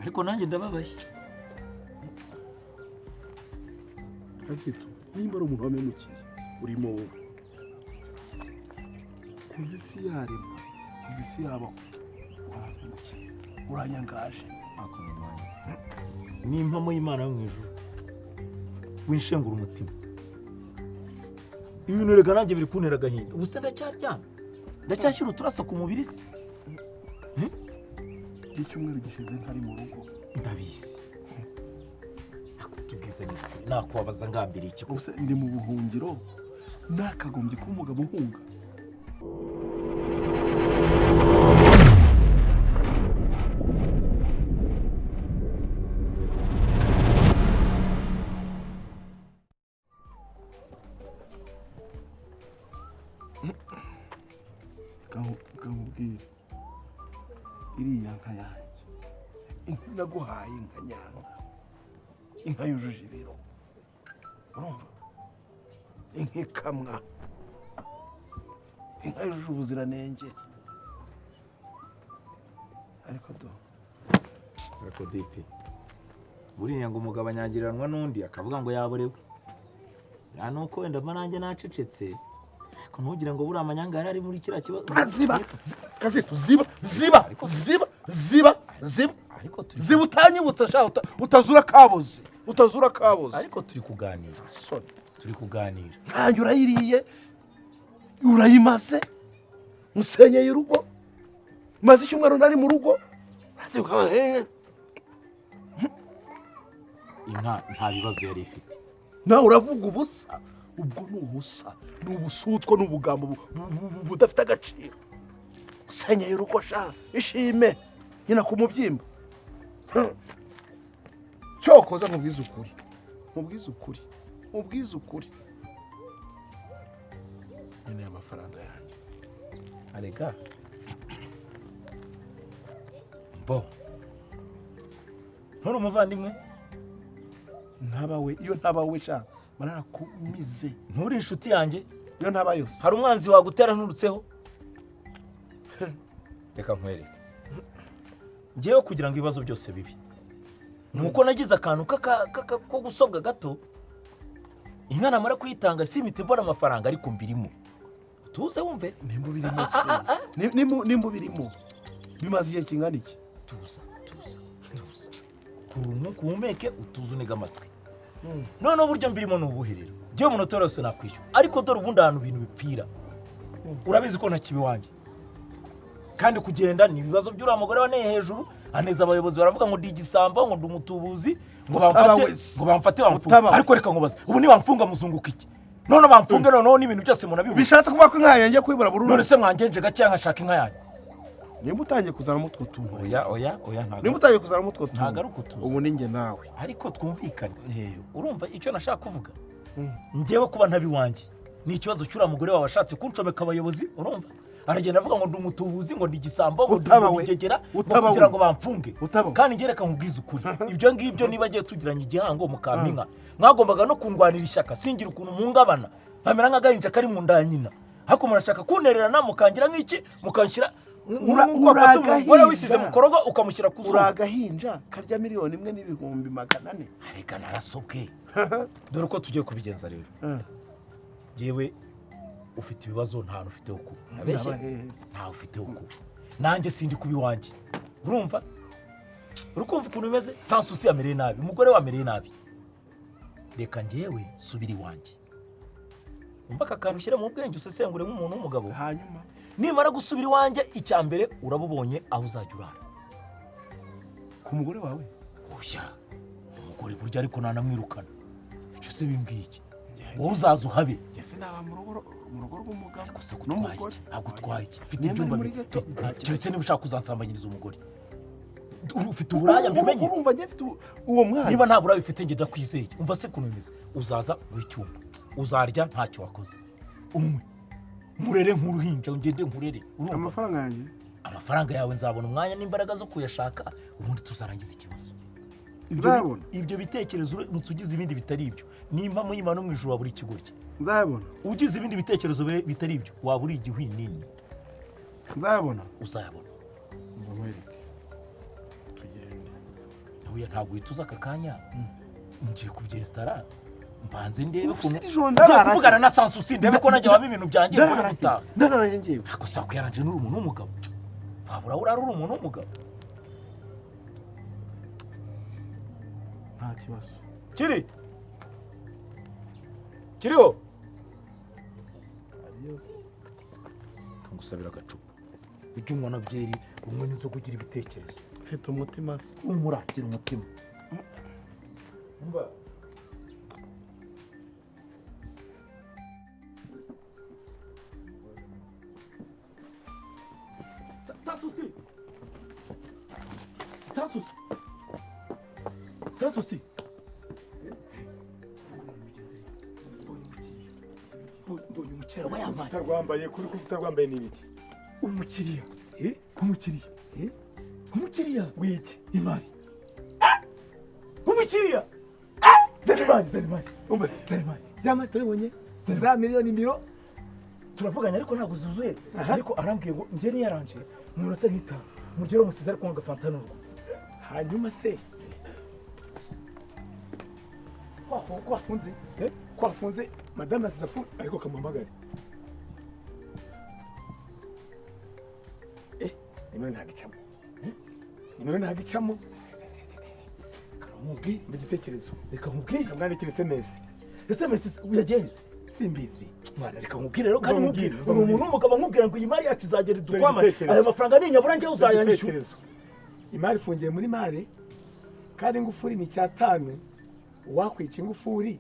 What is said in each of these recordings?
ariko nanjye ndababaye. Kazito nimba ari umuntu wamenukiye urimo wowe kuva isi yarema kuva isi yabaho wamenukiye uranyangaje ni impamo y'Imana yo mu ijuru winshengura umutima. Ibintu rega nanjye biri kuntera agahinda. Ubu se ndacyaryama ndacyashyira uturaso ku mubiri se. Icyumweru gishize ntari mu rugo ndabizi. Akutubwiza n'ukuri nakubabaza ngambiriye iki? Ubuse ndi mu buhungiro nakagombye kuba umugabo uhunga. Kamubwira iriya nka yanjye inka naguhaye inka nyanga inka yujuje ibiro urumva inka ikamwa inka yujuje ubuziranenge ariko dipi buriya ngo umugabo anyangiranwa n'undi akavuga ngo yaborewe ya nuko wenda mananjye nacecetse ko ntugira ngo buri amanyanga ari muri kira kibazo. Ziba Kazito ziba ariko ziba utanyibutsa sha utazura kaboze ariko turi kuganira ntanjye urayiriye urayimaze musenyeye urugo maze icyumweru nari mu rugo inka nta bibazo yari ifite. nawe uravuga ubusa ubwo ni ubusa ni ubusutwa n'ubugambo budafite agaciro musenyeye urugo sha ishime nyina ku mubyimba cyokoza mubwiza ukuri nyine amafaranga yanjye arega mbo nturi umuvandimwe iyo ntabawe sha bararakumize nturi inshuti yanjye iyo ntaba yose hari umwanzi wagutera nturutseho. Reka nkwereke ngewe kugira ngo ibibazo byose bibi nuko nagize akantu ko gusobwa gato inka namara kuyitanga si imiti mbona amafaranga ariko mbirimo tuze wumve nimba birimo bimaze igihe kingana iki tuza kurumwe kuhumeke utuze unega amatwi none uburyo mbirimo n'ubuherero ngewe umunota wose nakwishyura ariko dore ubundi ahantu ibintu bipfira urabizi ko ntakibi wanjye kandi kugenda ni ibibazo by'uriya mugore waneye hejuru aneza abayobozi baravuga ngo ndi igisambo ngo ndi umutubuzi ngo bamfate bamfunga ariko reka nkubaze ubu nibamfunga muzunguka iki none bamfunge noneho n'ibintu byose munabibu bishatse kuvuga ko inka yanjye kwibura burundu none se mwangenje gake nkashaka inka yanjye nimba utangiye kuzana mutwe tuntu oya ntago nimba utangiye kuzana mutwe tuntu ntago ari ukutuza ubu ninjye nawe ariko twumvikanye urumva icyo nashaka kuvuga ngewe kuba ntabi wanjye ni ikibazo cy'uriya mugore wawe washatse kunshomeka abayobozi urumva aragenda avuga ngo ndi umutubuzi ngo ndi igisambo ngo ndigegera kugira ngo bamfunge kandi ngereka nkubwiza ukuri ibyo ngibyo niba agiye tugiranye igihango mukampinka mwagombaga no kundwanira ishyaka singira ukuntu mungabana nkamera nk'agahinja kari mu nda ya nyina ariko murashaka kuntererana mukangira nk'iki mukanshyira umugore wisize mu korogo ukamushyira ku zuba uragahinja karya miliyoni 1,400,000 areka narasobwe dore uko tugiye kubigenza rero jewe ufite ibibazo nta ufite uko abeshye nta ufite uko nanjye sindi kubi wanjye urumva urukumva ukuntu bimeze sansusi yamereye nabi umugore wamereye nabi reka ngewe subiri wanjye umva kakantu ushyire mu bwenge usesengure nk'umuntu w'umugabo hanyuma nimara gusubira iwanjye icyambere urabubonye aho uzajya urara ku mugore wawe oya umugore burya ariko nanamwirukana icyo se bimbwiye iki wowe uzaza uhabe ese naba mu rugo rw'umugabo gusa agutwaye iki mfite ibyumba keretse niba ushaka kuzansambanyiriza umugore ufite uburaya mbimenye urumva njye mfite uwo mwana niba nta buraya ufite njye ndakwizeye umva se kuntu bimeze uzaza mu cyumba uzarya ntacyo wakoze umwe murere nk'uruhinja ngende nkurere amafaranga yawe nzabona umwanya n'imbaraga zo kuyashaka ubundi tuzarangiza ikibazo nzabona ibyo bitekerezo ugize ibindi bitari ibyo nimba mu Imana mu ijuru waburi ikigoryi nzabona ugize ibindi bitekerezo bitari ibyo waburi igihwinini nzabona uzayabona ngomwereke tugende oya ntabwo uhita aka kanya ngiye kubyesitara mbanze ndebe ukuntu ngiye kuvugana na Sansusi ndebe ko najya waba ibintu byanjye mbona gutaha ndararaye ngiye gusa ko yaranje n'uri umuntu w'umugabo wabura urari uri umuntu w'umugabo nta kibazo kiriho kangusabira agacupa ujye unywa na byeri umwe n'inzoga ugira ibitekerezo ufite umutima se umuragira umutima Sansusi mbonye umukiriya aba yambaye utarwambaye kuri utarwambaye n'ibiki umukiriya wiki imari umukiriya zanimari yama turibonye za miliyoni miro turavuganye ariko ntabwo zuzuye ariko arambwiye ngo njye niyaranje mu minota nk'itanu mugere umusizi ariko ngo fanta n'urwo hanyuma se kwafunze madame asizafu ariko kamuhamagare nimero ntabwo icamo karamubwi mu gitekerezo reka nkubwire kamwandikira SMS yagenze simbizi mwana reka nkubwire rero kandi Bamubwire, nkubwire uri umuntu w'umugabo nkubwira ngo iyi mari yacu izagera idukwama aya mafaranga ninyabura njye uzayanyishyura imari ifungiye muri mare kandi ingufuri ni icyatanu uwakwica ingufuri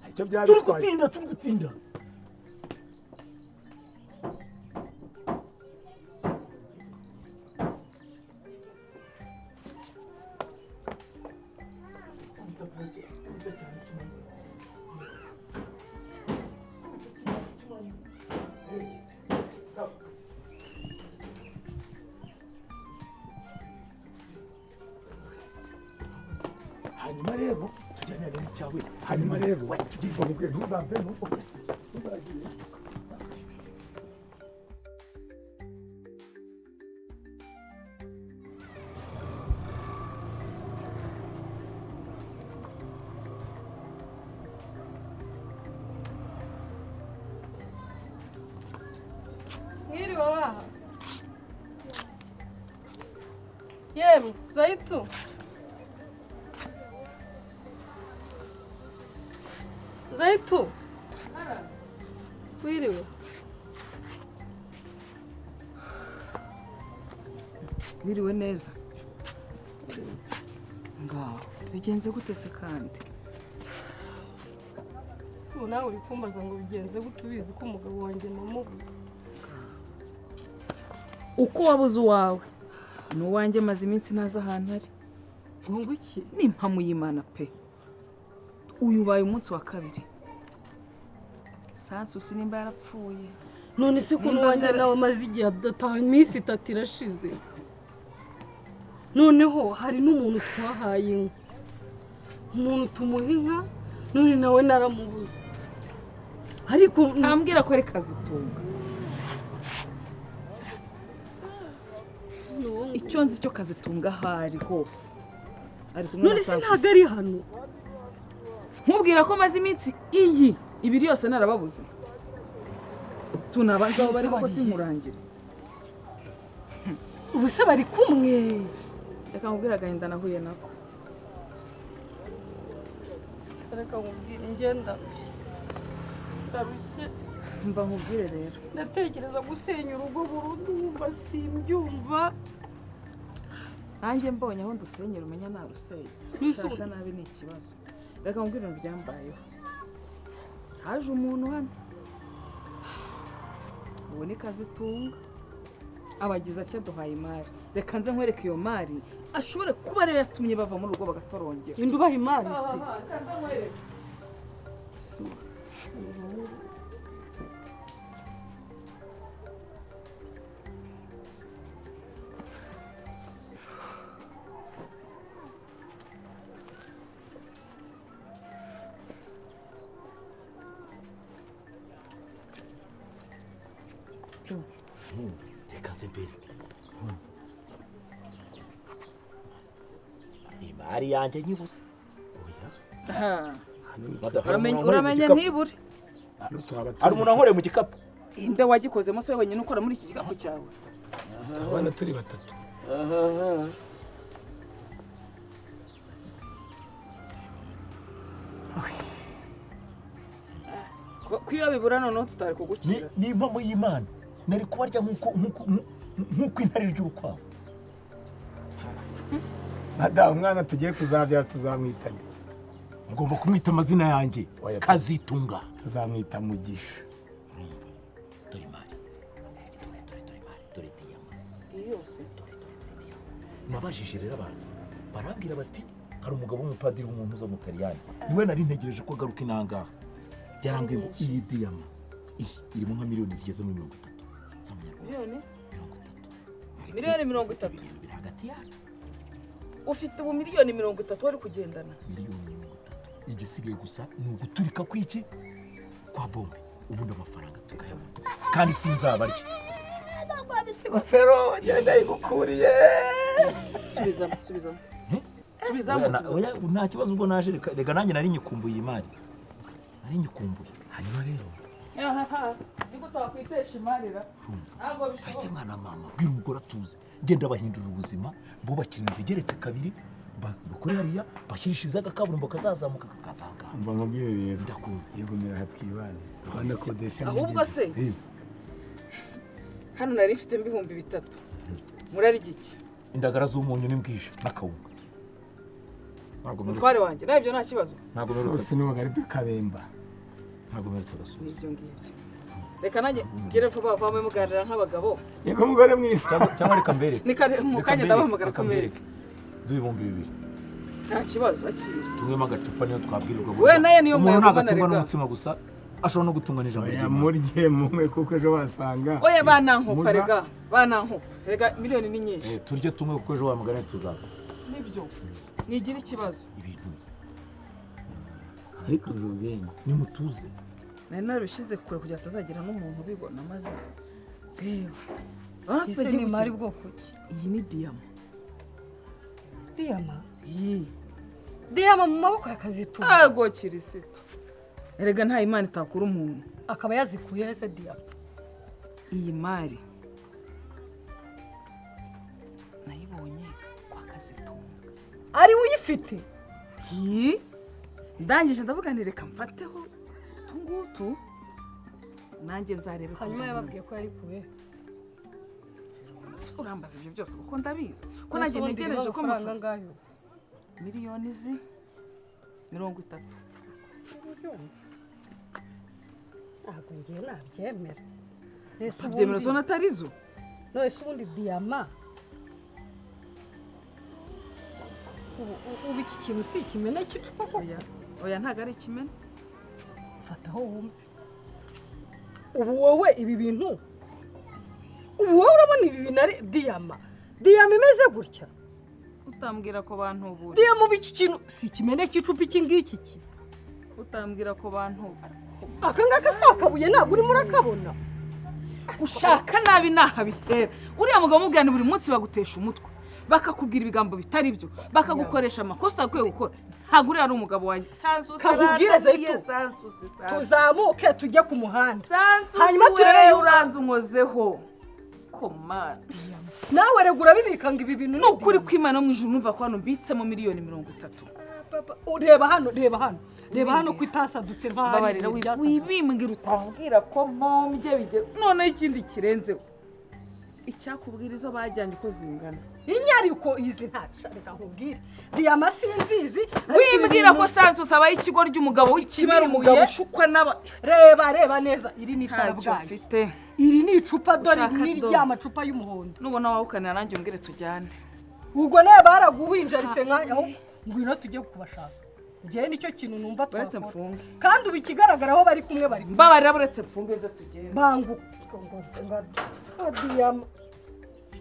aricyo byaba bitwaye turi gutinda hanyuma rero tujyane rero icyawe hanyuma rero tugire ntuzavemo mwiriwe waha yewe Zaitu wiriwe biriwe neza ngaho bigenze gute se kandi si ubu nawe uri kumbaza ngo bigenze gute ubizi ko umugabo wanjye namubuze uko wabuze uwawe n'uwanjye maze iminsi ntazi ahantu ari ngo iki ni impamo y'Imana pe uyu ubaye umunsi wa kabiri Sansusi nimba yarapfuye none se ko n'uwanjye nawe amaze igihe adataha iminsi 3 irashize noneho hari n'umuntu twahaye inka umuntu tumuha inka none nawe naramubuze ariko ntambwira ko ari Kazitunga icyo nzi cyo Kazitunga ahari hose ari kumwe none na se Sansusi ntabwo ari hano nkubwira ko maze iminsi ibiri yose narababuze sunabanza aho bari koko sinkurangire ubu se bari kumwe reka nkubwire agahinda nahuye nako reka nkubwire ngenda ndarushye mva nkubwire rero ndatekereza gusenya urugo burundu wumva simbyumva nanjye mbonye aho ndusenyera umenya naruseye ushaka nabi ni ikibazo reka nkubwire ibintu byambayeho haje umuntu hano ubu ni Kazitunga abagize icyo duhaye imari reka nze nkwereke iyo mari ashobore kuba ariyo yatumye bava muri urugo bagatorongera indi ubaha imari se reka nze mbere ari yanjye nyibuze. Aha. Uramenye Uramenye ntibure. Hari umuntu ankoreye mu gikapu. Inde wagikozemo se wenyine ukora muri iki gikapu cyawe? Abana turi batatu. Ko iyo bibura noneho tutari kugukira. Ni impamo y'Imana. Nari kubarya nk'uko intare ry'urukwavu. Madamu umwana tugiye kuzabyara tuzamwitanye. Ngomba kumwita amazina yanjye. Kazitunga. Tuzamwita Mugisha. Dore imari. Dore diyama. Yose. Nabajije rero abantu. Barambwira bati hari umugabo w'umupadiri w'umuntu uza mu Taliyani. Niwe nari ntegereje ko agaruka inangaha. Yarambwiye ngo iyi diyama irimo nka miliyoni zigeze muri 30 z'amanyarwanda. Miliyoni 30. Biri hagati yacu. Ufite ubu miliyoni 30 wari kugendana. Miliyoni 30. Igisigaye gusa ni uguturika kw'iki kwa bombe. Ubundi amafaranga tukayabona. Kandi sinzabarya. Ingofero yenda igukuriye. Subizamo. Oya nta kibazo ubwo naje rega nanjye nari nyikumbuye imari. Nari nyikumbuye. Hanyuma rero. Niko twakwitesha imarira. Ntabwo bishoboka. Ese mwana mama bwira umugore atuze. Genda bahindura ubuzima, bubakira inzu igeretse kabiri. Bakore hariya bashyirishiriza agakaburimbo kazazamuka kakazanga. Mva nkubwire rero. Ndakumva. Yegumira hatwibane. Twanakodesha. Ahubwo se. Hano nari mfite ibihumbi 3. Murari giki? Indagara z'umunyu n'imbwije n'akawunga. Mutware wanjye nabyo nta kibazo. Ntabwo Sose n'ubugari bw'akabemba. Ntabwo meretse agasubiza. Nibyo ngibyo. Reka nanjye ngere vuba vuba muganira nk'abagabo. Yego umugore mwiza. Cyangwa reka mbere. Mu kanya ndabahamagara ku meza. Ibihumbi 2. Nta kibazo akiri. Tumwemo agacupa niyo twabwirirwa. We naye niyo mwagumana rega. N'umutsima gusa ashobora no gutungwa n'ijambo ry'Imana. Murye mumwe kuko ejo wasanga. Oya banankupa rega. Banankupa. Rega miliyoni ni nyinshi. Turye tumwe kuko ejo wamugana tuzaba. Nibyo. Nigira ikibazo. Ibintu. Ariko zubwenge. Nimutuze. Nari narabishize kure kugira atazagira n'umuntu ubibona maze. Ese ni imari bwoko ki? Iyi ni diyama. Diyama? Iyi. Diyama mu maboko ya Kazitunga. Ago kirisito. Erega nta Imana itakura umuntu. Akaba yazikuye ese diyama. Iyi mari nayibonye kwa Kazitunga. Ari uyifite? Ndangije ndavuga nti reka mfateho tungutu nanjye nzarebe. Hanyuma yababwiye ko yarikuye. Urambaza ibyo byose kuko ndabizi ko nanjye ntegereje ko amafaranga miliyoni 30. Ntabwo ngiye nabyemera. Byemera zo natarizo. None se ubundi diyama ubu iki kintu si ikimena cy'icupa koko? Oya ntago ari ikimena. Fataho wumve. Ubu wowe ibi bintu wowe urabona ibi bintu ari diyama imeze gutya. Utambwira ko bantu ubu diyama ubu iki kintu si ikimena cy'icupa iki ngiki ki. Utambwira ko bantu aka ngaka si akabuye ntabwo urimo urakabona. Ushaka nabi nahabihera. Uriya mugabo mubwirane buri munsi bagutesha umutwe. Bakakubwira ibigambo bitari byo. Bakagukoresha amakosa akwiye gukora. Ntabwo uriya ari umugabo wanjye. Kakubwire Zaitu. Tuzamuke tujye ku muhanda. Hanyuma turebe uranze unkozeho. Komana. Nawe regura bibika ngo ibi bintu ni ukuri kw'Imana mu ijuru numva ko hano mbitsemo miliyoni 30. Reba hano ko itasadutse babarira wibimbwira utambwira ko mpombye bigeze none ikindi kirenzeho. Icyakubwira izo bajyanye ko zingana. Inyariko izi ntashaka nkubwire. Diyama sinzizi. Wimbwira ko Sansus abaye ikigo ry'umugabo w'ikibara umugabo ushukwa n'aba. Reba neza iri ni sarabwaye. Iri ni icupa dore ni rya macupa y'umuhondo. Nubona wawukanira nanjye umbwire tujyane. Ubwo naye baraguwinjaritse nkaho ngwino tujye kubashaka. Ngiye nicyo kintu numva twakora. Kandi ubu ikigaragaraho bari kumwe bari. Mbabarira buretse mfunge ze tugende. Bangu.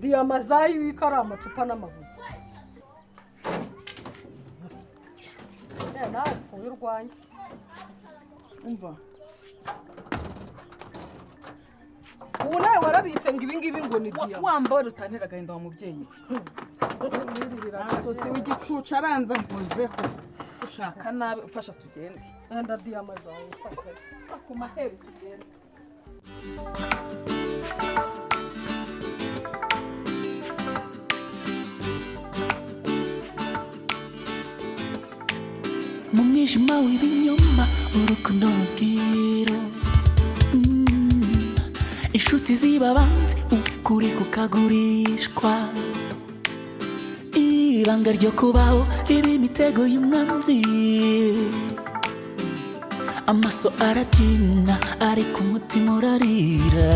Diyama zayo ikara amacupa n'amabuye. Nawe upfuye urwanjye. Umva. ubu nawe warabitse ngo ibingibi ngo ni diyama wambaye utantera agahinda wa mubyeyi sosi w'igicucu aranza nkozeho ushaka nabi ufasha tugende enda diyama zawe ku maheri tugende mu mwijima w'ibinyoma urukundo rubwiro inshuti zibabanze ukuri kukagurishwa ibanga ryo kubaho riba imitego y'umwanzi amaso arabyina ariko umutima urarira